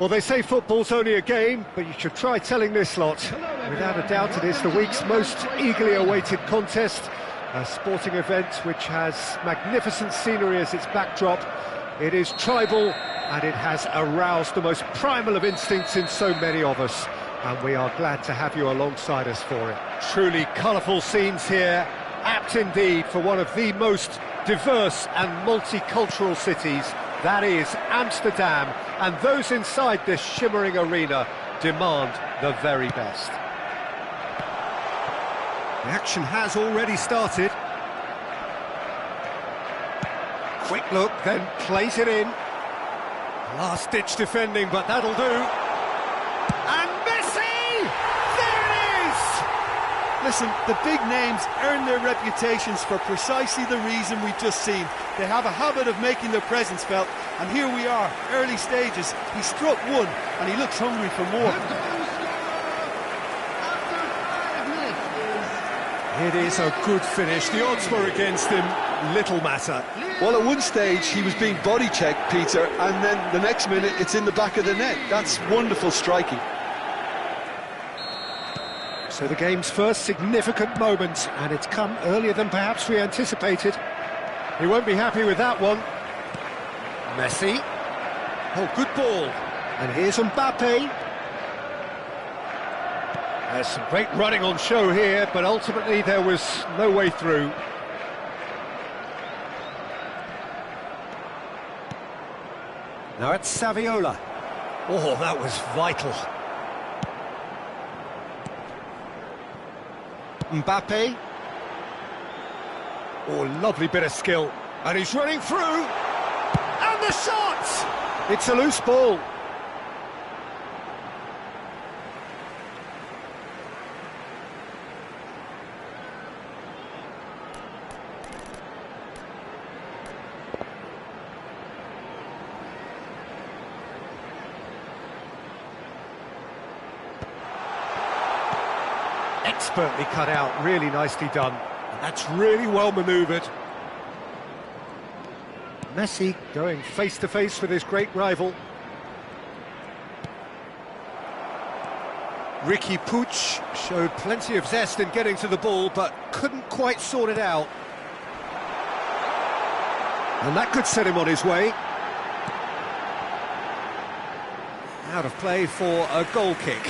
Well, they say football's only a game, but you should try telling this lot. Without a doubt, it is the week's most eagerly awaited contest, a sporting event which has magnificent scenery as its backdrop. It is tribal, and it has aroused the most primal of instincts in so many of us, and we are glad to have you alongside us for it. Truly colourful scenes here, apt indeed for one of the most diverse and multicultural cities. That is Amsterdam, and those inside this shimmering arena demand the very best. The action has already started. Quick look, then plays it in. Last-ditch defending, but that'll do. And Messi! There it is! Listen, the big names earn their reputations for precisely the reason we've just seen. They have a habit of making their presence felt, and here we are, early stages. He struck one, and he looks hungry for more. It is a good finish. The odds were against him. Little matter. Well, at one stage, he was being body-checked, Peter, and then the next minute, it's in the back of the net. That's wonderful striking. So the game's first significant moment, and it's come earlier than perhaps we anticipated. He won't be happy with that one. Messi. Oh, good ball. And here's Mbappe. There's some great running on show here, but ultimately there was no way through. Now it's Saviola. Oh, that was vital. Mbappe. Oh, lovely bit of skill. And he's running through. And the shot! It's a loose ball. Expertly cut out, really nicely done. And that's really well manoeuvred. Messi going face-to-face with his great rival. Riqui Puig showed plenty of zest in getting to the ball, but couldn't quite sort it out. And that could set him on his way. Out of play for a goal kick.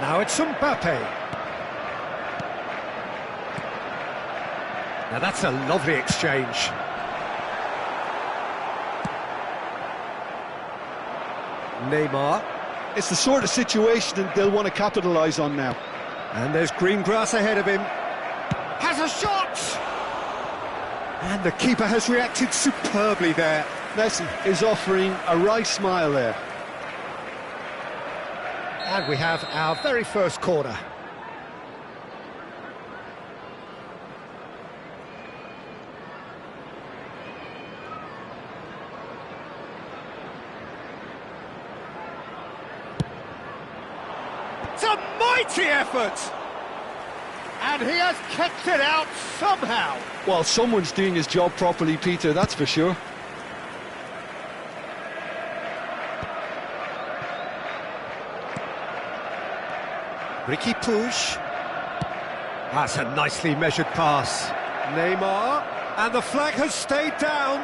Now it's Mbappe. Now that's a lovely exchange. Neymar. It's the sort of situation that they'll want to capitalise on now. And there's green grass ahead of him. Has a shot! And the keeper has reacted superbly there. Messi is offering a wry smile there. And we have our very first corner. It's a mighty effort! And he has kept it out somehow. Well, someone's doing his job properly, Peter, that's for sure. Riqui Puig. That's a nicely measured pass. Neymar. And the flag has stayed down.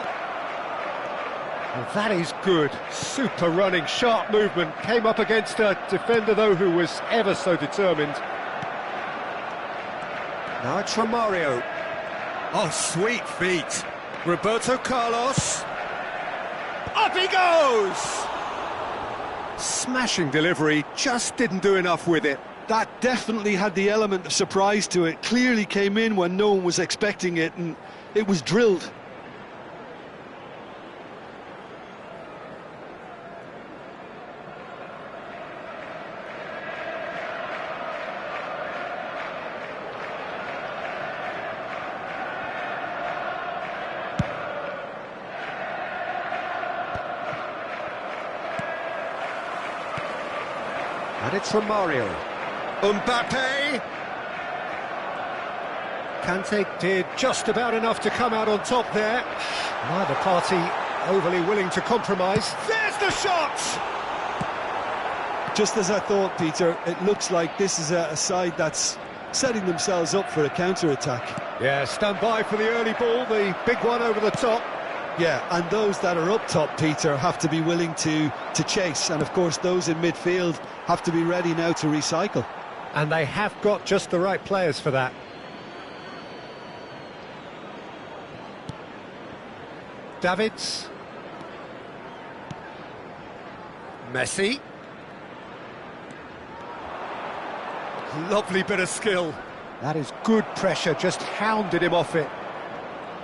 Well, that is good. Super running, sharp movement. Came up against a defender, though, who was ever so determined. Now it's Romario. Oh, sweet feet. Roberto Carlos. Up he goes! Smashing delivery, just didn't do enough with it. That definitely had the element of surprise to it. Clearly came in when no one was expecting it, and it was drilled. And it's from Mario. Mbappe! Kante did just about enough to come out on top there. Neither party overly willing to compromise. There's the shot! Just as I thought, Peter, it looks like this is a side that's setting themselves up for a counter-attack. Yeah, stand by for the early ball, the big one over the top. Yeah, and those that are up top, Peter, have to be willing to chase. And, of course, those in midfield have to be ready now to recycle. And they have got just the right players for that. Davids. Messi. Lovely bit of skill. That is good pressure, just hounded him off it.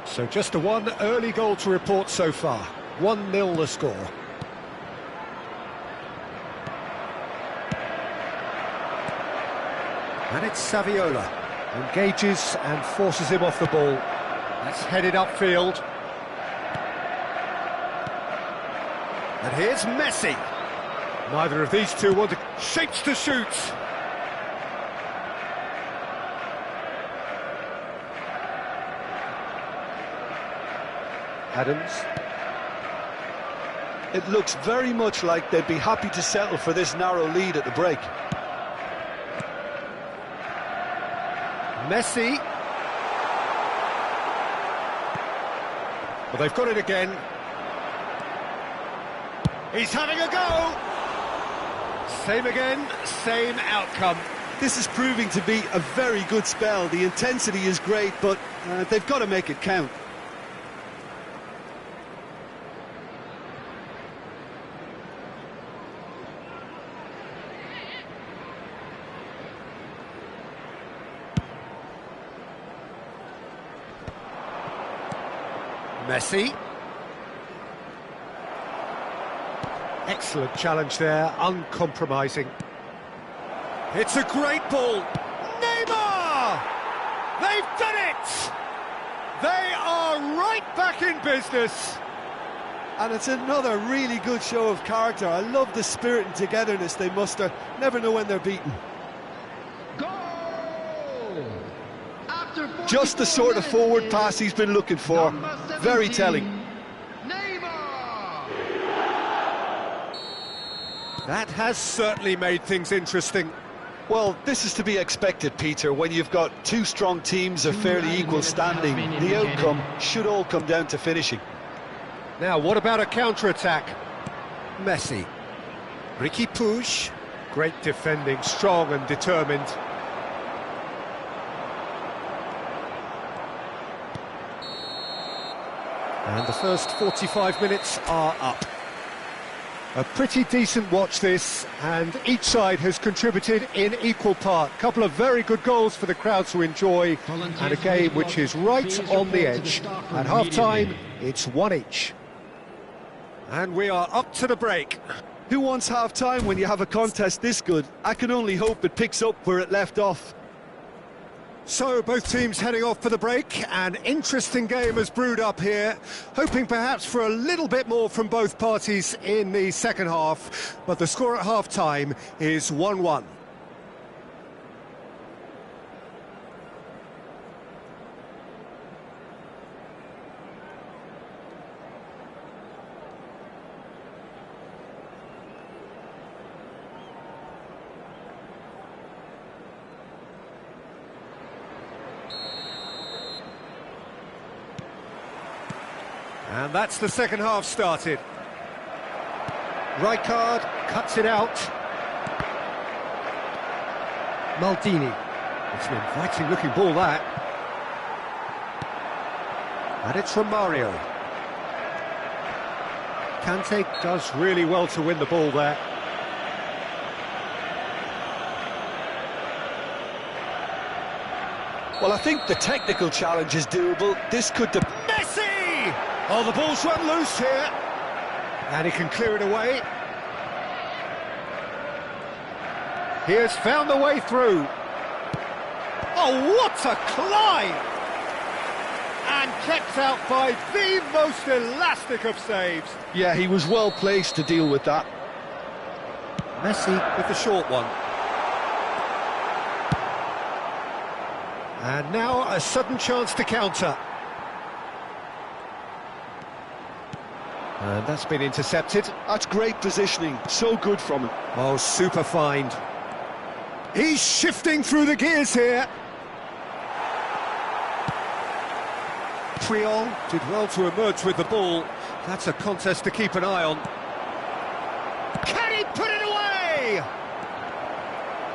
So just a one early goal to report so far. 1-0 the score. And it's Saviola. Engages and forces him off the ball. That's headed upfield. And here's Messi. Neither of these two want to... Shapes to shoot. Adams. It looks very much like they'd be happy to settle for this narrow lead at the break. Messi. Well, they've got it again. He's having a go! Same again, same outcome. This is proving to be a very good spell. The intensity is great, but they've got to make it count. Messi. Excellent challenge there, uncompromising. It's a great ball. Neymar! They've done it! They are right back in business. And it's another really good show of character. I love the spirit and togetherness they muster. Never know when they're beaten. Goal! Just the sort of forward pass he's been looking for. Very telling. That has certainly made things interesting. Well, this is to be expected, Peter. When you've got two strong teams of fairly equal standing, the outcome should all come down to finishing. Now, what about a counter-attack? Messi. Riqui Puig. Great defending, strong and determined. And the first 45 minutes are up. A pretty decent watch this, and each side has contributed in equal part. Couple of very good goals for the crowd to enjoy, and a game which is right on the edge. At half-time, it's 1 each. And we are up to the break. Who wants half-time when you have a contest this good? I can only hope it picks up where it left off. So, both teams heading off for the break. An interesting game has brewed up here, hoping perhaps for a little bit more from both parties in the second half, but the score at half-time is 1-1. And that's the second half started. Rijkaard cuts it out. Maldini. It's an inviting looking ball, that. And it's from Mario. Kante does really well to win the ball there. Well, I think the technical challenge is doable. This could... Messi! Oh, the ball's run loose here. And he can clear it away. He has found the way through. Oh, what a climb! And kept out by the most elastic of saves. Yeah, he was well placed to deal with that. Messi with the short one. And now a sudden chance to counter. And that's been intercepted. That's great positioning, so good from him. Oh, super find. He's shifting through the gears here. Puyol did well to emerge with the ball. That's a contest to keep an eye on. Can he put it away?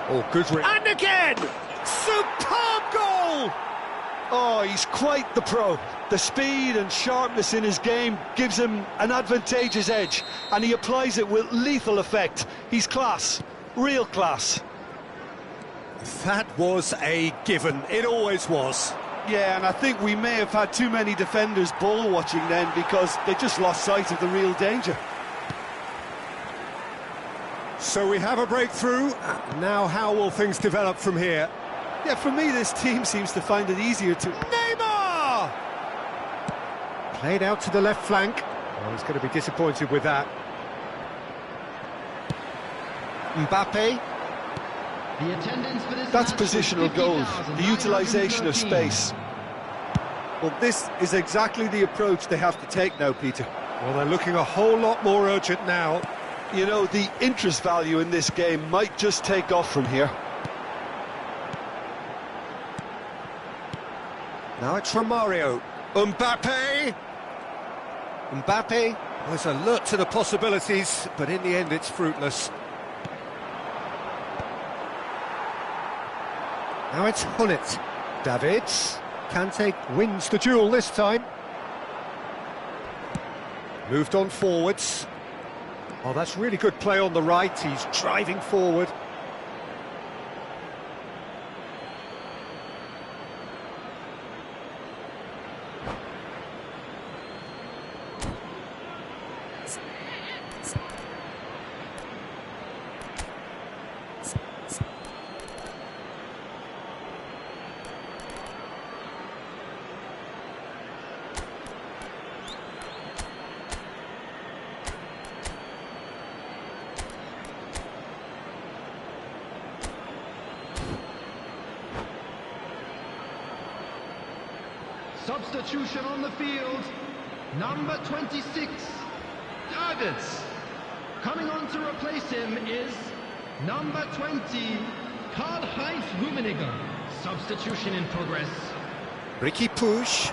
Oh, good. And again! Superb goal! Oh, he's quite the pro. The speed and sharpness in his game gives him an advantageous edge, and he applies it with lethal effect. He's class, real class. That was a given. It always was. Yeah, and I think we may have had too many defenders ball watching then because they just lost sight of the real danger. So we have a breakthrough. Now how will things develop from here? Yeah, for me this team seems to find it easier to... Neymar! Played out to the left flank. Oh, he's going to be disappointed with that. Mbappe. That's positional goals, the utilisation of space. Well, this is exactly the approach they have to take now, Peter. Well, they're looking a whole lot more urgent now. You know, the interest value in this game might just take off from here. Now it's Romario. Mbappe! Mbappe was alert to the possibilities, but in the end it's fruitless. Now it's Hullet. Davids. Kante wins the duel this time. Moved on forwards. Oh, that's really good play on the right. He's driving forward. Substitution on the field, number 26, Davids. Coming on to replace him is number 20, Karl-Heinz Rummenigge. Substitution in progress. Riqui Puig.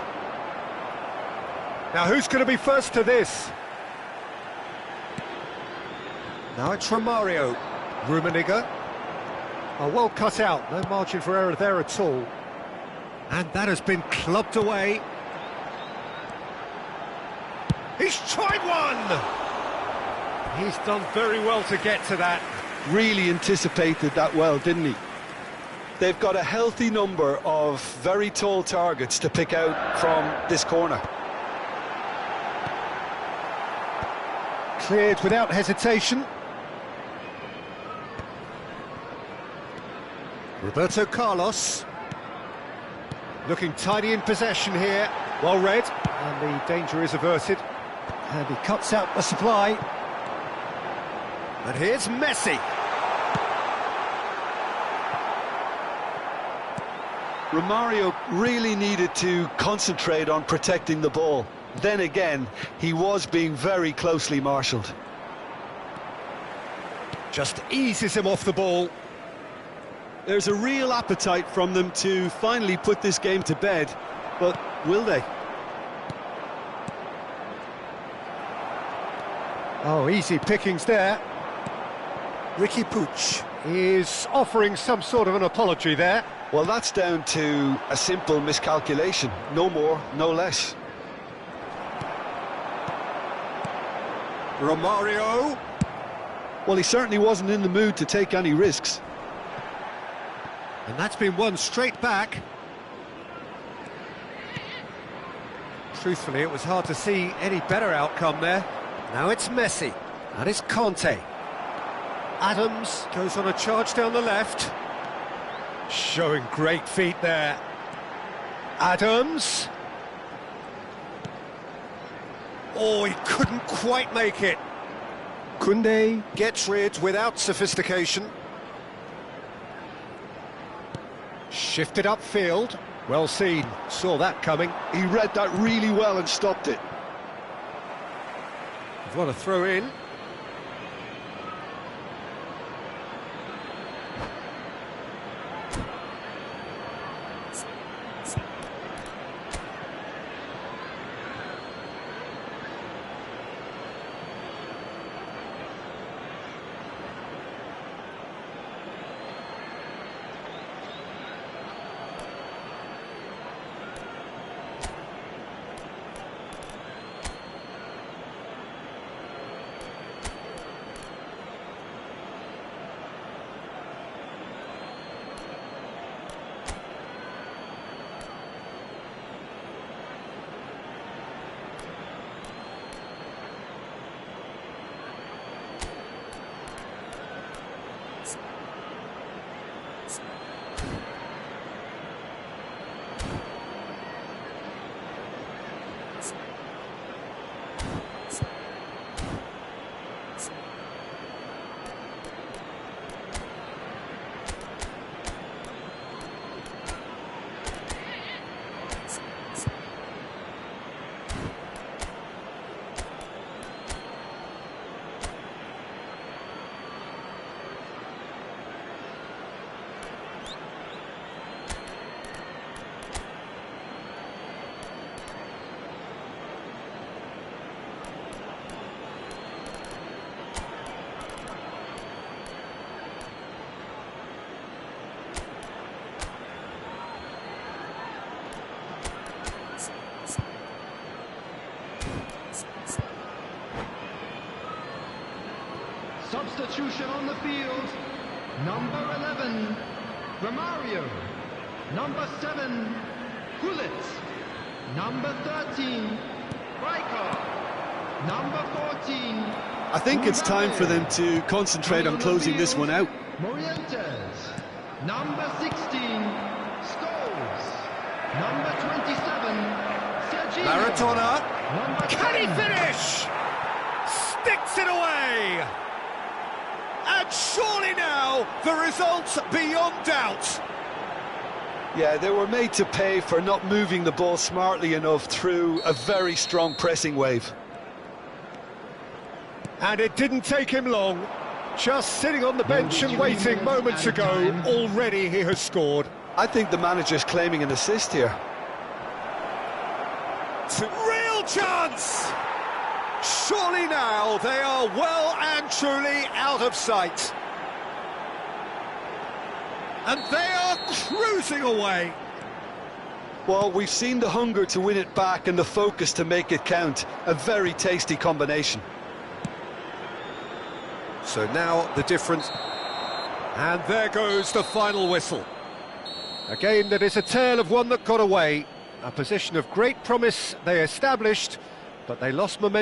Now who's going to be first to this? Now it's Romario. Rummenigge. Oh, well cut out, no margin for error there at all. And that has been clubbed away. He's tried one! He's done very well to get to that. Really anticipated that well, didn't he? They've got a healthy number of very tall targets to pick out from this corner. Cleared without hesitation. Roberto Carlos. Looking tidy in possession here. Well read. And the danger is averted. And he cuts out the supply. And here's Messi. Romario really needed to concentrate on protecting the ball. Then again, he was being very closely marshalled. Just eases him off the ball. There's a real appetite from them to finally put this game to bed, but will they? Oh, easy pickings there. Riqui Puig is offering some sort of an apology there. Well, that's down to a simple miscalculation. No more, no less. Romario. Well, he certainly wasn't in the mood to take any risks. And that's been won straight back. Truthfully, it was hard to see any better outcome there. Now it's Messi. That is Conte. Adams goes on a charge down the left. Showing great feet there. Adams. Oh, he couldn't quite make it. Koundé gets rid without sophistication. Shifted upfield. Well seen. Saw that coming. He read that really well and stopped it. They've got a throw in. Substitution on the field. Number 11, Romario. Number 7, Gullit. Number 13, Rijkaard. Number 14. I think it's time for them to concentrate on closing this one out. Morientes. Number 16, Scholes. Number 27, Serginho. Maradona. Can he finish? Sticks it away. And surely now, the result's beyond doubt. Yeah, they were made to pay for not moving the ball smartly enough through a very strong pressing wave. And it didn't take him long. Just sitting on the bench and waiting moments ago, already he has scored. I think the manager's claiming an assist here. Real chance! Surely now they are well and truly out of sight. And they are cruising away. Well, we've seen the hunger to win it back and the focus to make it count. A very tasty combination. So now the difference. And there goes the final whistle. A game that is a tale of one that got away. A position of great promise they established, but they lost momentum.